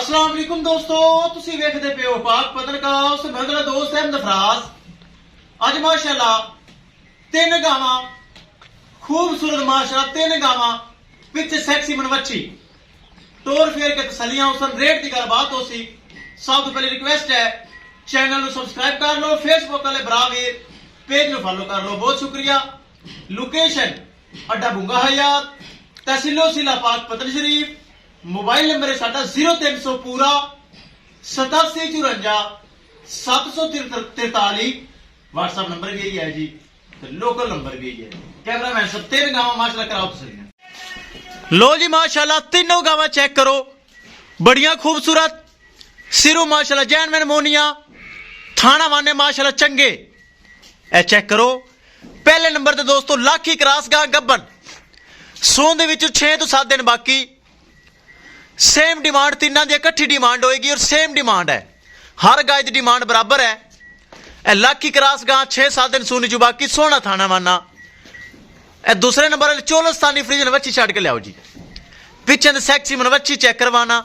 अस्सलाम वालेकुम दोस्तों, तुसी वेखदे पे हो पाक पत्रकार मैं मेरा दोस्त अहमद फराज। अज माशाल्लाह तीन गावां खूबसूरत माशाल्लाह तीन गावां पिछे सैक्सी मनवच्छी तोर फेर के तसलियां उसन रेट की गलबात हो सी। सब तो पहले रिक्वेस्ट है चैनल को सब्सक्राइब कर लो, फेसबुक वाले बराबर पेज को फॉलो कर लो, बहुत शुक्रिया। लोकेशन अड्डा बुंगा हयात, तहसीलो सिला पाक पतन शरीफ। मोबाइल नंबर है साडा 0300 पूरा 8754 743। व्हाट्सएप नंबर भी यही है जी, लोकल नंबर भी यही है। कैमरामैन सब तीन गाँव माशाल्लाह कराओ तसलियां। लो जी माशाल्लाह तीनों गाँव चेक करो, बढ़िया खूबसूरत सिरू माशाल्लाह जैन मैन मोनिया थाना वाने माशाल्लाह चंगे। ए चेक करो पहले नंबर ते दोस्तों लाखी क्रास गां गब्बन सोन दे विच 6 तो 7 दिन बाकी। सेम डिमांड तीनों की इकट्ठी डिमांड होएगी और सेम डिमांड है, हर गाय की डिमांड बराबर है। ए लाखी क्रास गां 6-7 दिन सूनी जो बाकी, सोना थाना माना। ए दूसरे नंबर वाले चोलस्तानी फ्रीज मनवच्छी छड़ के लियाओ जी, पिछे दे सैक्सी मनवच्छी चेक करवाना।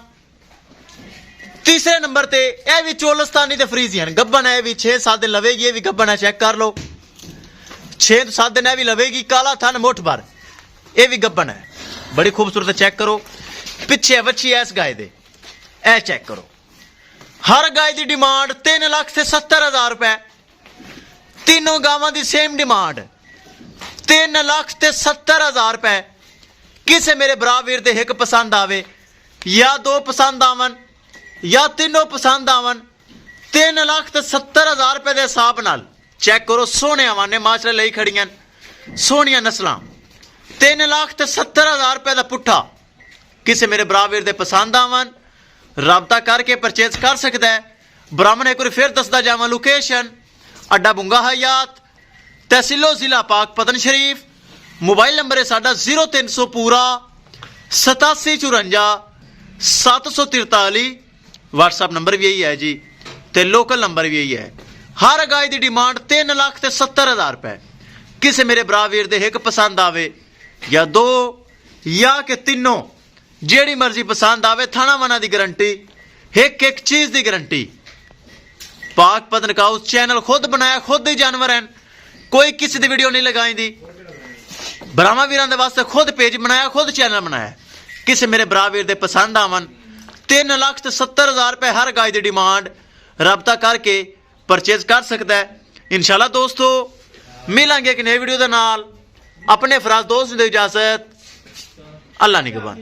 तीसरे नंबर ते ए भी चोलस्तानी ते फ्रीज हैं, गब्बन है भी 6-7 दिन लवेगी, ये भी गब्बन है चेक कर लो 6 तो 7 दिन है भी लवेगी। काला थन मुठ भर ये भी गब्बन है, बड़ी खूबसूरत चेक करो। पिछे बच्ची है इस गाय दे, ए चेक करो। हर गाय की डिमांड 3,70,000 रुपए, तीनों गावां की सेम डिमांड 3,70,000 रुपए। किसे मेरे भरा वीर दे हिक पसंद आवे या दो पसंद आवन या तीनों पसंद आवन, 3,70,000 रुपए के हिसाब नाल चेक करो। सोने आवाने माशाल्लाह लई खड़ियां सोहनियां नस्लां, 3,70,000 रुपए का पुट्ठा किसे मेरे भरा वीर दे पसंद आवन राबता करके परचेज कर सकता है। ब्राह्मण एक बार फिर दसदा जावां, लोकेशन अड्डा बुंगा हयात, तहसीलो जिला पाक पतन शरीफ। मोबाइल नंबर है साडा 0300 पूरा 8754 743। व्हाट्सएप नंबर भी यही है जी, ते लोकल नंबर भी यही है। हर गाय की डिमांड 3,70,000 रुपए। किसे मेरे भरा वीर दे हिक पसंद आवे या दो या के तीनों, जेड़ी मर्जी पसंद आवे, थाना मना की गारंटी, एक एक चीज की गारंटी। पाक पतन काउस चैनल खुद बनाया, खुद ही जानवर हैं, कोई किसी की वीडियो नहीं लगाई दी। भरावां वीरां दे वास्ते खुद पेज बनाया, खुद चैनल बनाया। किसे मेरे भरा वीर दे पसंद आवन 3,70,000 रुपए हर गाय की डिमांड, राबता करके परचेज कर सकता है। इंशाल्लाह दोस्तों मिलांगे एक नई वीडियो के नाल। अपने फराज दोस्त दे इजाजत, अल्लाह निगहबान।